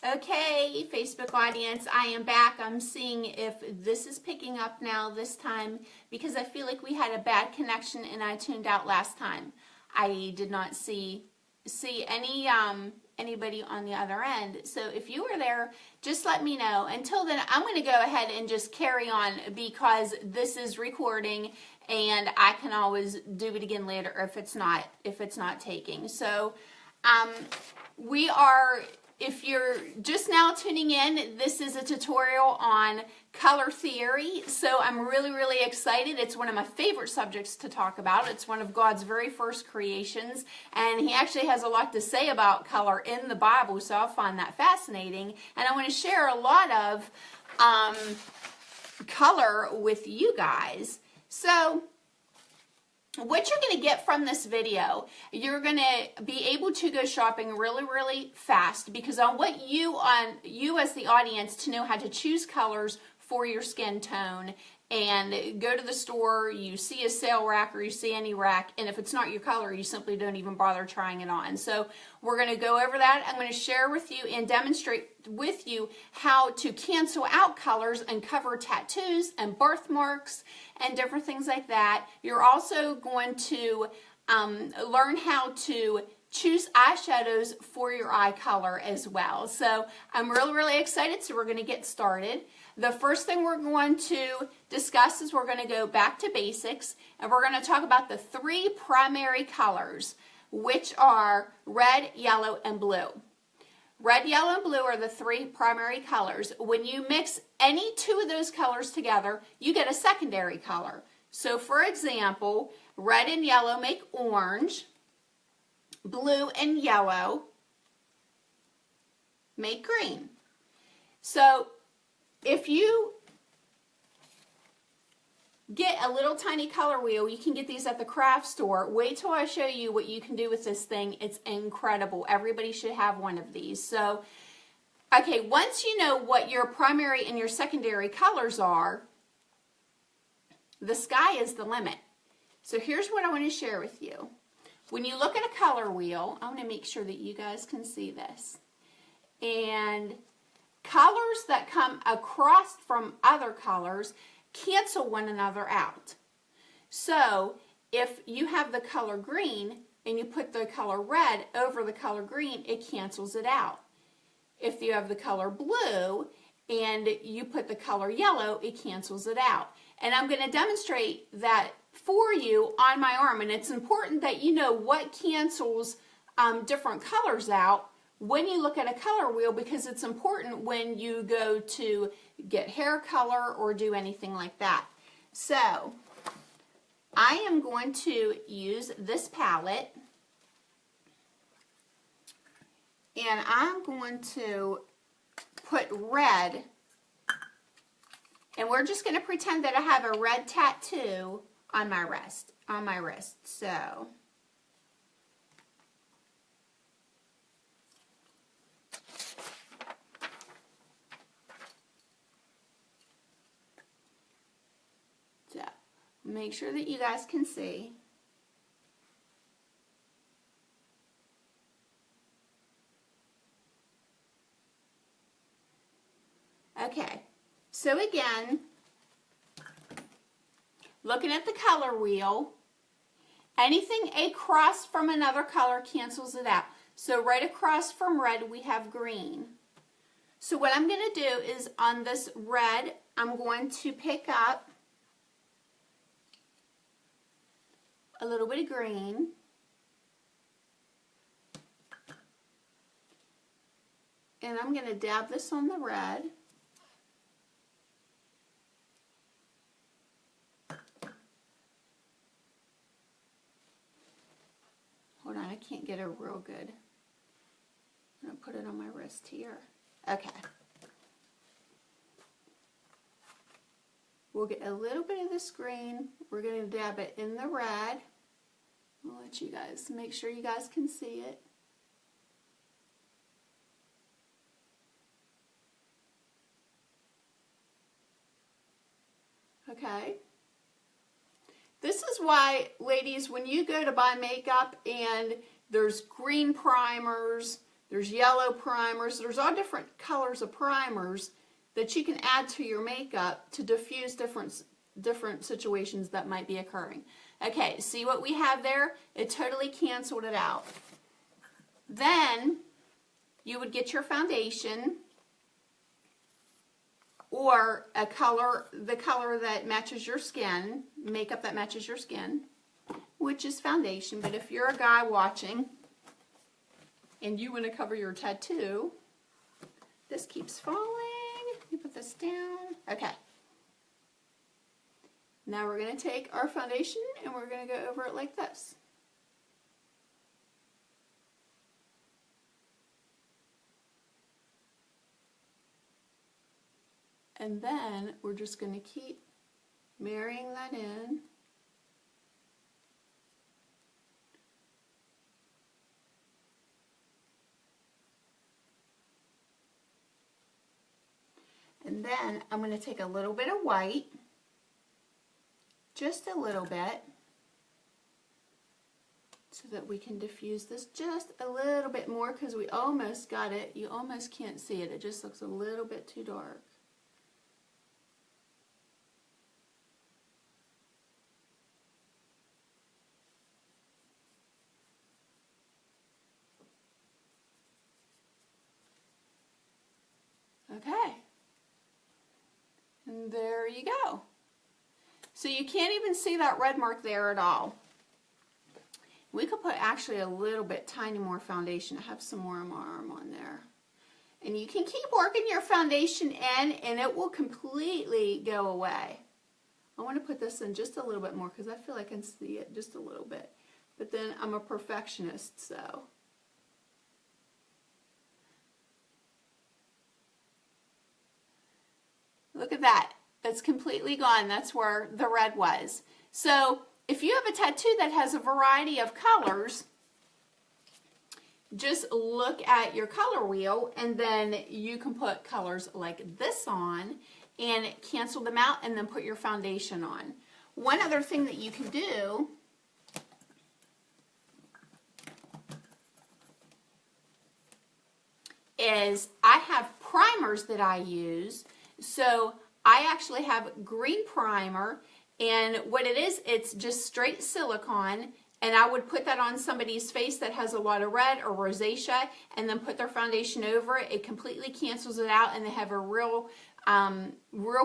Okay, Facebook audience, I am back. I'm seeing if this is picking up now this time because I feel like we had a bad connection and I tuned out last time. I did not see anybody on the other end. So if you were there, just let me know. Until then, I'm going to go ahead and just carry on because this is recording and I can always do it again later if it's not taking. So if you're just now tuning in, this is a tutorial on color theory. So I'm really, really excited. It's one of my favorite subjects to talk about. It's one of God's very first creations. And he actually has a lot to say about color in the Bible. So I find that fascinating. And I want to share a lot of color with you guys. So what you're going to get from this video, you're going to be able to go shopping really, really fast because I want you as the audience to know how to choose colors for your skin tone and go to the store, you see a sale rack or you see any rack, and if it's not your color, you simply don't even bother trying it on. So we're going to go over that. I'm going to share with you and demonstrate with you how to cancel out colors and cover tattoos and birthmarks and different things like that. You're also going to learn how to choose eyeshadows for your eye color as well. So I'm really, really excited. So we're going to get started. The first thing we're going to discuss is we're going to go back to basics and we're going to talk about the three primary colors, which are red, yellow, and blue. Red, yellow, and blue are the three primary colors. When you mix any two of those colors together, you get a secondary color. So for example, red and yellow make orange, blue and yellow make green. So if you get a little tiny color wheel, you can get these at the craft store. Wait till I show you what you can do with this thing. It's incredible. Everybody should have one of these. So, okay, once you know what your primary and your secondary colors are, the sky is the limit. So here's what I want to share with you. When you look at a color wheel, I want to make sure that you guys can see this. And colors that come across from other colors cancel one another out. So if you have the color green and you put the color red over the color green, it cancels it out. If you have the color blue and you put the color yellow, it cancels it out. And I'm going to demonstrate that for you on my arm. And it's important that you know what cancels different colors out when you look at a color wheel, because it's important when you go to get hair color or do anything like that. So I am going to use this palette and I'm going to put red, and we're just going to pretend that I have a red tattoo on my wrist. So make sure that you guys can see. Okay, so again, looking at the color wheel, anything across from another color cancels it out. So right across from red, we have green. So what I'm going to do is on this red, I'm going to pick up a little bit of green, and I'm going to dab this on the red. Hold on, I can't get it real good. I'm going to put it on my wrist here. Okay. We'll get a little bit of this green. We're going to dab it in the red. I'll let you guys, make sure you guys can see it. Okay. This is why, ladies, when you go to buy makeup and there's green primers, There's yellow primers. There's all different colors of primers that you can add to your makeup to diffuse different situations that might be occurring. Okay, see what we have there? It totally canceled it out. Then you would get your foundation or the color that matches your skin, makeup that matches your skin, which is foundation. But if you're a guy watching and you want to cover your tattoo, this keeps falling. You put this down. Okay. Now we're going to take our foundation and we're going to go over it like this. And then we're just going to keep marrying that in. And then I'm going to take a little bit of white, just a little bit, so that we can diffuse this just a little bit more, because we almost got it. You almost can't see it. It just looks a little bit too dark. Okay. And there you go. So you can't even see that red mark there at all. We could put actually a little bit tiny more foundation. I have some more of my arm on there. And you can keep working your foundation in and it will completely go away. I want to put this in just a little bit more because I feel I can see it just a little bit. But then I'm a perfectionist, so. Look at that. That's completely gone. That's where the red was. So if you have a tattoo that has a variety of colors, just look at your color wheel and then you can put colors like this on and cancel them out and then put your foundation on. One other thing that you can do is I have primers that I use. So I actually have green primer, and what it is, it's just straight silicone, and I would put that on somebody's face that has a lot of red or rosacea and then put their foundation over it. It completely cancels it out and they have a real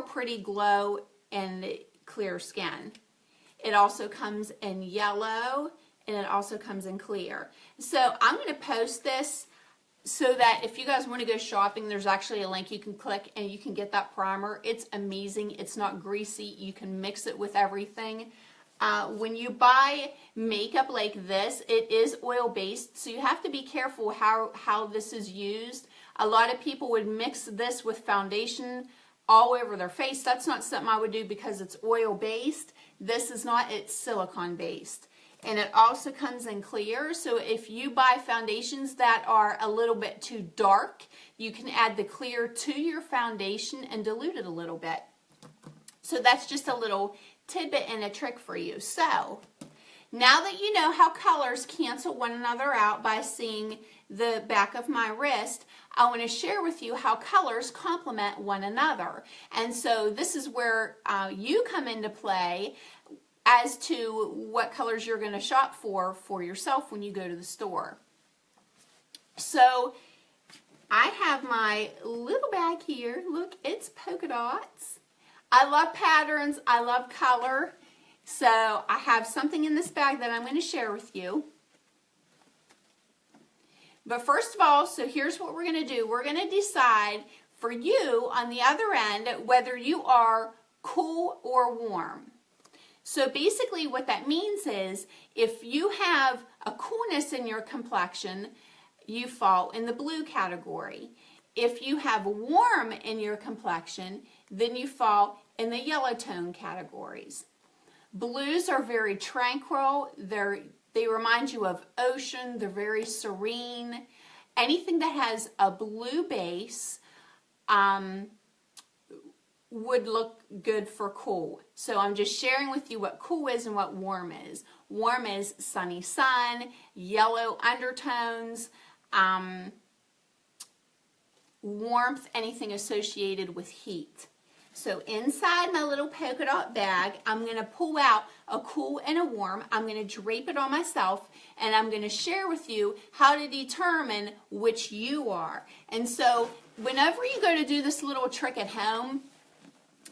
pretty glow and clear skin. It also comes in yellow and it also comes in clear. So I'm going to post this so that if you guys want to go shopping, there's actually a link you can click and you can get that primer. It's amazing. It's not greasy. You can mix it with everything. When you buy makeup like this, it is oil-based, so you have to be careful how this is used. A lot of people would mix this with foundation all over their face. That's not something I would do because it's oil-based. This is not. It's silicone-based. And it also comes in clear, so if you buy foundations that are a little bit too dark, you can add the clear to your foundation and dilute it a little bit. So that's just a little tidbit and a trick for you. So now that you know how colors cancel one another out by seeing the back of my wrist, I want to share with you how colors complement one another. And so this is where you come into play as to what colors you're going to shop for yourself when you go to the store. So I have my little bag here. Look, it's polka dots. I love patterns. I love color. So I have something in this bag that I'm going to share with you. But first of all, so here's what we're going to do. We're going to decide for you on the other end whether you are cool or warm. So basically what that means is if you have a coolness in your complexion, you fall in the blue category. If you have warm in your complexion, then you fall in the yellow tone categories. Blues are very tranquil. They remind you of ocean. They're very serene. Anything that has a blue base would look good for cool. So I'm just sharing with you what cool is and what warm is. Warm is sunny sun, yellow undertones, warmth, anything associated with heat. So inside my little polka dot bag, I'm going to pull out a cool and a warm. I'm going to drape it on myself, and I'm going to share with you how to determine which you are. And so whenever you go to do this little trick at home,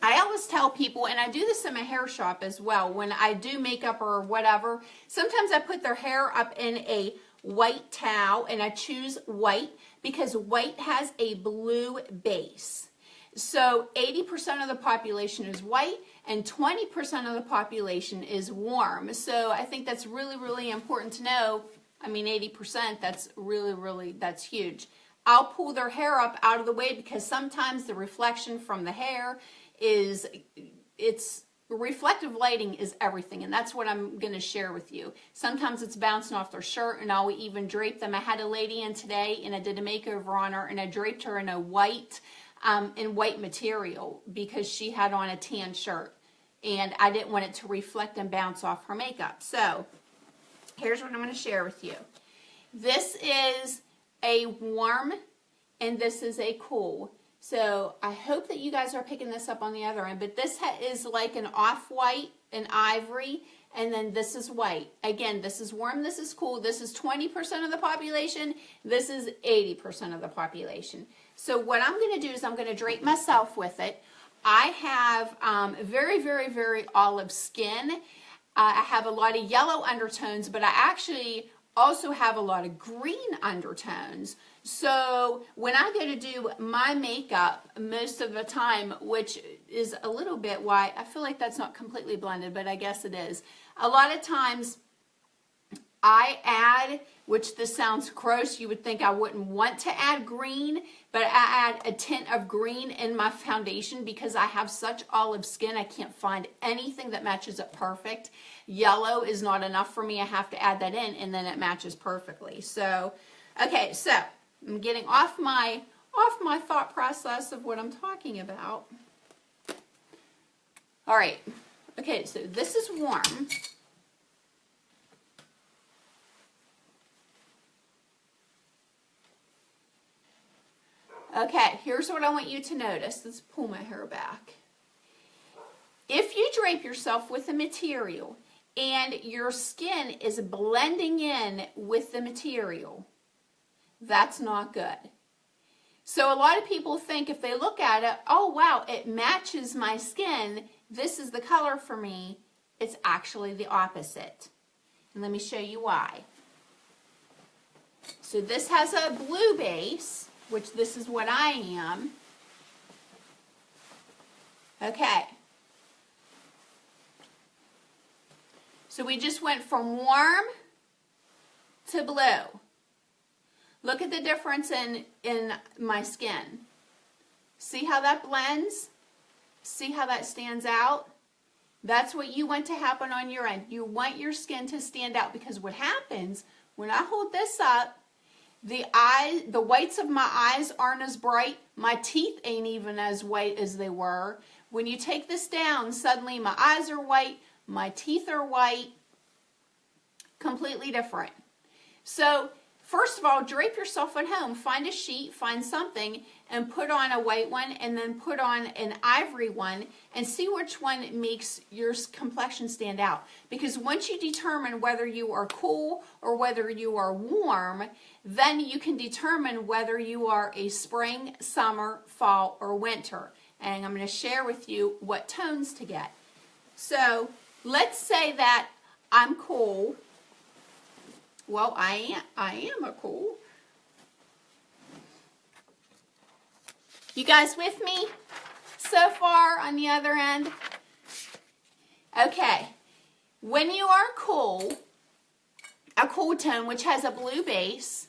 I always tell people, and I do this in my hair shop as well, when I do makeup or whatever, sometimes I put their hair up in a white towel, and I choose white because white has a blue base. So 80% of the population is white and 20% of the population is warm. So I think that's really, really important to know. I mean, 80%, that's really, that's huge. I'll pull their hair up out of the way because sometimes the reflection from the hair it's reflective lighting is everything, and that's what I'm going to share with you. Sometimes it's bouncing off their shirt, and I'll even drape them. I had a lady in today, and I did a makeover on her, and I draped her in a white material because she had on a tan shirt, and I didn't want it to reflect and bounce off her makeup. So here's what I'm going to share with you. This is a warm, and this is a cool. So I hope that you guys are picking this up on the other end, but this is like an off-white, an ivory, and then this is white. Again, this is warm, this is cool. This is 20% of the population. This is 80% of the population. So what I'm going to do is I'm going to drape myself with it. I have very olive skin. I have a lot of yellow undertones, but I actually also have a lot of green undertones. So when I go to do my makeup most of the time, which is a little bit why I feel like that's not completely blended, but I guess it is. A lot of times I add, which this sounds gross, you would think I wouldn't want to add green, but I add a tint of green in my foundation because I have such olive skin. I can't find anything that matches it perfect. Yellow is not enough for me. I have to add that in, and then it matches perfectly. So, okay, so I'm getting off my thought process of what I'm talking about. All right. Okay, so this is warm. Okay, here's what I want you to notice. Let's pull my hair back. If you drape yourself with a material and your skin is blending in with the material, that's not good. So a lot of people think if they look at it, oh wow, it matches my skin, this is the color for me. It's actually the opposite. And let me show you why. So this has a blue base, which this is what I am. Okay. So we just went from warm to blue. Look at the difference in my skin. See how that blends? See how that stands out? That's what you want to happen on your end. You want your skin to stand out because what happens when I hold this up, the whites of my eyes aren't as bright. My teeth ain't even as white as they were. When you take this down, suddenly my eyes are white, my teeth are white, completely different. So first of all, drape yourself at home. Find a sheet, find something, and put on a white one, and then put on an ivory one, and see which one makes your complexion stand out. Because once you determine whether you are cool or whether you are warm, then you can determine whether you are a spring, summer, fall, or winter. And I'm going to share with you what tones to get. So let's say that I'm cool. Well, I am a cool. You guys with me so far on the other end? Okay. When you are cool, a cool tone which has a blue base,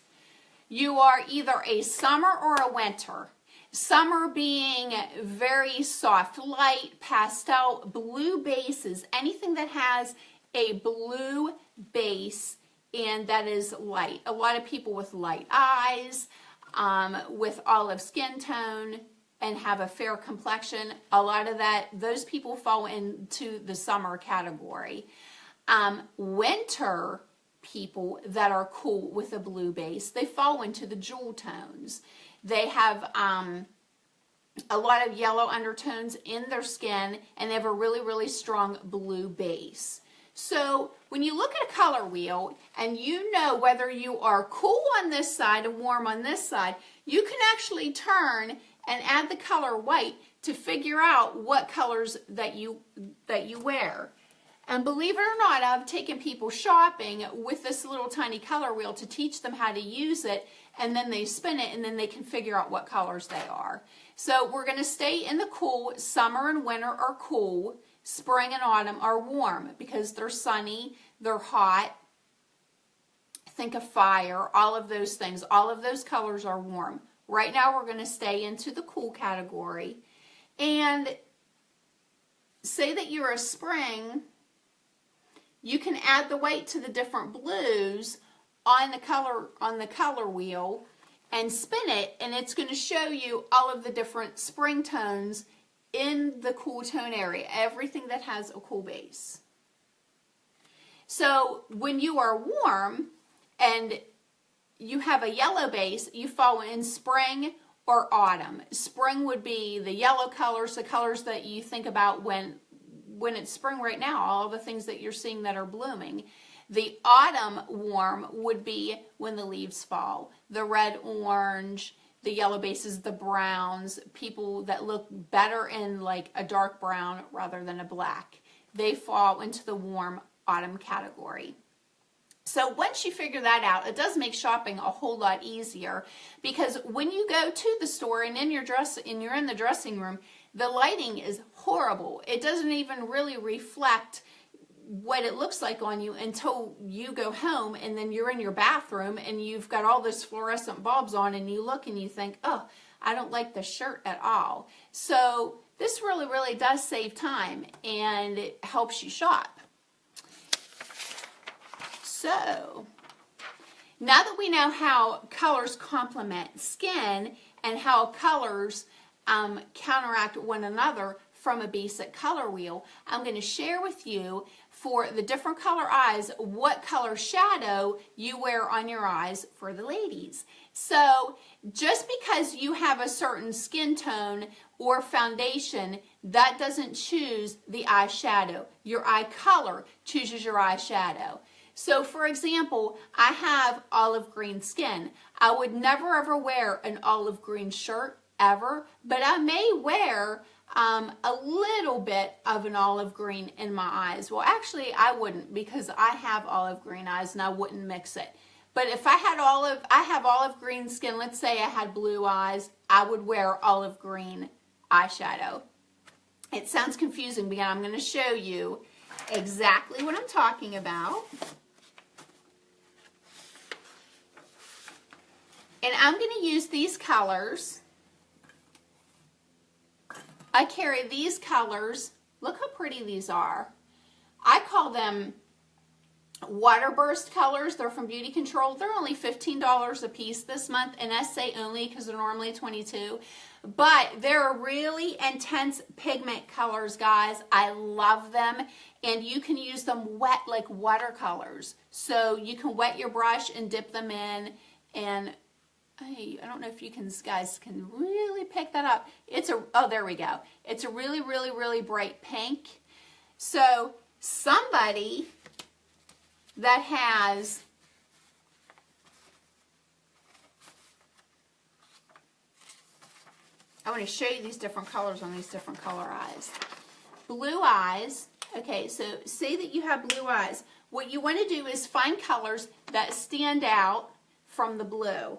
you are either a summer or a winter. Summer being very soft, light, pastel, blue bases, anything that has a blue base and that is light. A lot of people with light eyes, with olive skin tone, and have a fair complexion, a lot of those people fall into the summer category. Winter people that are cool with a blue base. They fall into the jewel tones. They have a lot of yellow undertones in their skin, and they have a really, really strong blue base. So when you look at a color wheel and you know whether you are cool on this side and warm on this side, you can actually turn and add the color white to figure out what colors that you wear. And believe it or not, I've taken people shopping with this little tiny color wheel to teach them how to use it, and then they spin it and then they can figure out what colors they are. So we're going to stay in the cool. Summer and winter are cool. Spring and autumn are warm because they're sunny, they're hot. Think of fire, all of those things. All of those colors are warm. Right now we're going to stay into the cool category. And say that you're a spring, you can add the white to the different blues on the color wheel and spin it, and it's going to show you all of the different spring tones in the cool tone area, everything that has a cool base. So when you are warm and you have a yellow base, you fall in spring or autumn. Spring would be the yellow colors, the colors that you think about when it's spring right now, all of the things that you're seeing that are blooming. The autumn warm would be when the leaves fall. The red, orange, the yellow bases, the browns, people that look better in like a dark brown rather than a black. They fall into the warm autumn category. So once you figure that out, it does make shopping a whole lot easier, because when you go to the store and you're in the dressing room, the lighting is horrible. It doesn't even really reflect what it looks like on you until you go home and then you're in your bathroom and you've got all those fluorescent bulbs on and you look and you think, oh, I don't like the shirt at all. So this really, really does save time and it helps you shop. So now that we know how colors complement skin and how colors counteract one another from a basic color wheel, I'm going to share with you for the different color eyes what color shadow you wear on your eyes for the ladies. So just because you have a certain skin tone or foundation, that doesn't choose the eyeshadow. Your eye color chooses your eyeshadow. So for example, I have olive green skin. I would never ever wear an olive green shirt ever, but I may wear a little bit of an olive green in my eyes. Well, actually I wouldn't, because I have olive green eyes and I wouldn't mix it. But if I have olive green skin, let's say I had blue eyes, I would wear olive green eyeshadow. It sounds confusing, but I'm going to show you exactly what I'm talking about. And I'm going to use these colors. I carry these colors. Look how pretty these are. I call them Waterburst colors. They're from Beauty Control. They're only $15 a piece this month, and I say only because they're normally $22. But they're really intense pigment colors, guys. I love them, and you can use them wet like watercolors. So you can wet your brush and dip them in, and I don't know if you guys can really pick that up. Oh, there we go. It's a really, really, really bright pink. So somebody that has I want to show you these different colors on these different color eyes. Blue eyes. Okay, so say that you have blue eyes. What you want to do is find colors that stand out from the blue.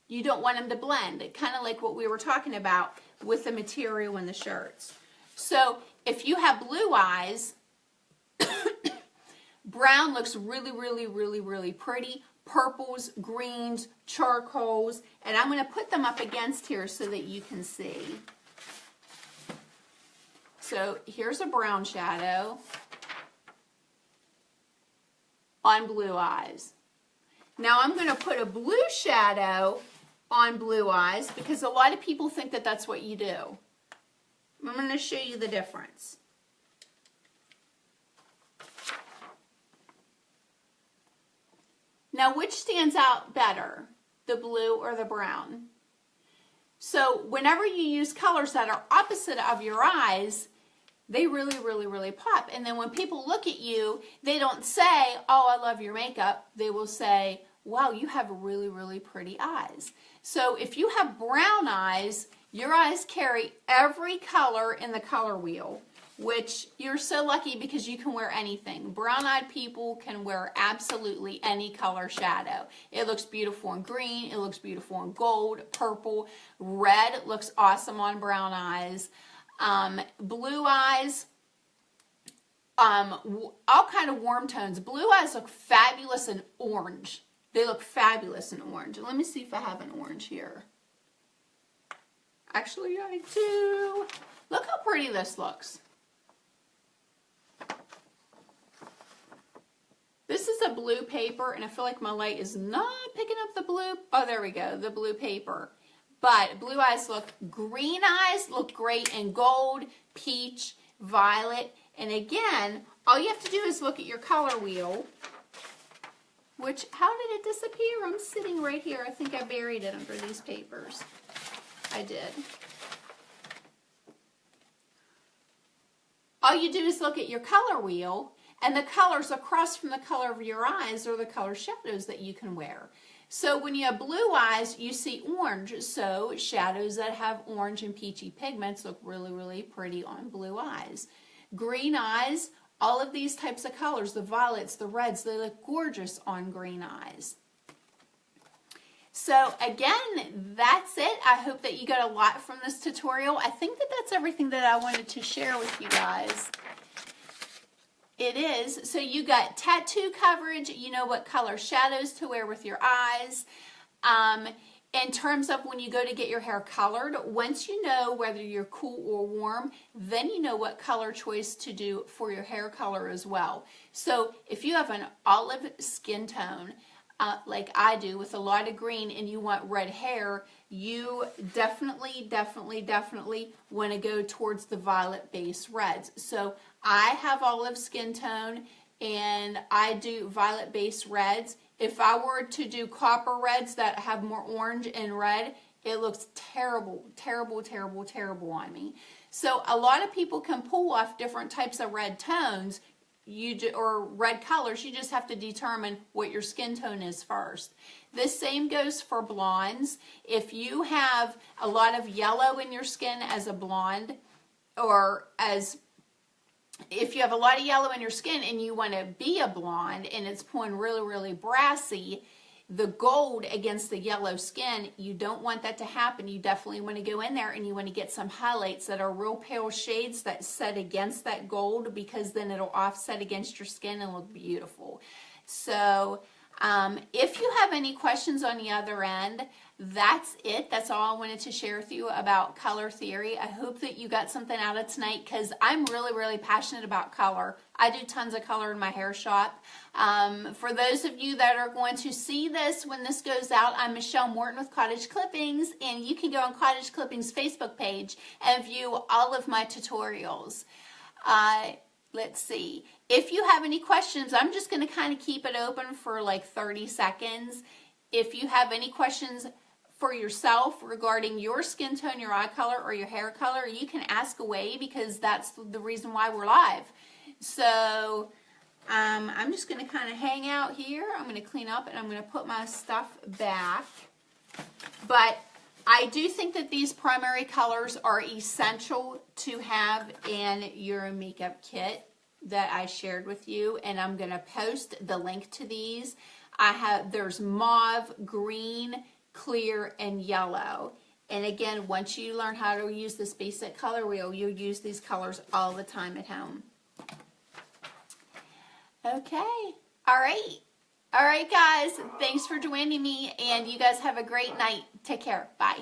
You don't want them to blend, kind of like what we were talking about with the material in the shirts. So if you have blue eyes, brown looks really, really, really, really pretty. Purples, greens, charcoals, and I'm going to put them up against here so that you can see. So here's a brown shadow on blue eyes. Now I'm going to put a blue shadow on blue eyes because a lot of people think that that's what you do. I'm going to show you the difference. Now, which stands out better, the blue or the brown? So whenever you use colors that are opposite of your eyes, they really, really, really pop. And then when people look at you, they don't say, oh, I love your makeup. They will say, wow, you have really, really pretty eyes. So if you have brown eyes, your eyes carry every color in the color wheel, which you're so lucky because you can wear anything. Brown-eyed people can wear absolutely any color shadow. It looks beautiful in green, it looks beautiful in gold, purple, red looks awesome on brown eyes. Blue eyes, all kind of warm tones. Blue eyes look fabulous in orange. They look fabulous in orange. Let me see if I have an orange here. Actually, I do. Look how pretty this looks. This is a blue paper, and I feel like my light is not picking up the blue. Oh, there we go, the blue paper. But blue eyes look, green eyes look great in gold, peach, violet. And again, all you have to do is look at your color wheel, which, how did it disappear? I'm sitting right here. I think I buried it under these papers. I did. All you do is look at your color wheel, and the colors across from the color of your eyes are the color shadows that you can wear. So when you have blue eyes, you see orange. So shadows that have orange and peachy pigments look really, really pretty on blue eyes. Green eyes, all of these types of colors, the violets, the reds, they look gorgeous on green eyes. So again, that's it. I hope that you got a lot from this tutorial. I think that that's everything that I wanted to share with you guys. It is. So you got tattoo coverage. You know what color shadows to wear with your eyes. In terms of when you go to get your hair colored, once you know whether you're cool or warm, then you know what color choice to do for your hair color as well. So if you have an olive skin tone, like I do with a lot of green, and you want red hair, you definitely want to go towards the violet base reds. So I have olive skin tone and I do violet base reds. If I were to do copper reds that have more orange and red, it looks terrible on me. So a lot of people can pull off different types of red tones or red colors. You just have to determine what your skin tone is first. This same goes for blondes. If you have a lot of yellow in your skin as a blonde, or if you have a lot of yellow in your skin and you want to be a blonde and it's pulling really brassy, the gold against the yellow skin, you don't want that to happen. You definitely want to go in there and you want to get some highlights that are real pale shades that set against that gold, because then it'll offset against your skin and look beautiful. So if you have any questions on the other end, that's it. That's all I wanted to share with you about color theory. I hope that you got something out of tonight, because I'm really passionate about color. I do tons of color in my hair shop. For those of you that are going to see this when this goes out, I'm Michelle Morton with Cottage Clippings, and you can go on Cottage Clippings Facebook page and view all of my tutorials. Let's see. If you have any questions, I'm just going to kind of keep it open for like 30 seconds. If you have any questions for yourself regarding your skin tone, your eye color, or your hair color, you can ask away, because that's the reason why we're live. So I'm just going to kind of hang out here. I'm going to clean up and I'm going to put my stuff back. But I do think that these primary colors are essential to have in your makeup kit that I shared with you, and I'm going to post the link to these. There's mauve, green, clear, and yellow. And again, once you learn how to use this basic color wheel, you'll use these colors all the time at home. Okay. All right, guys. Thanks for joining me, and you guys have a great night. Take care. Bye.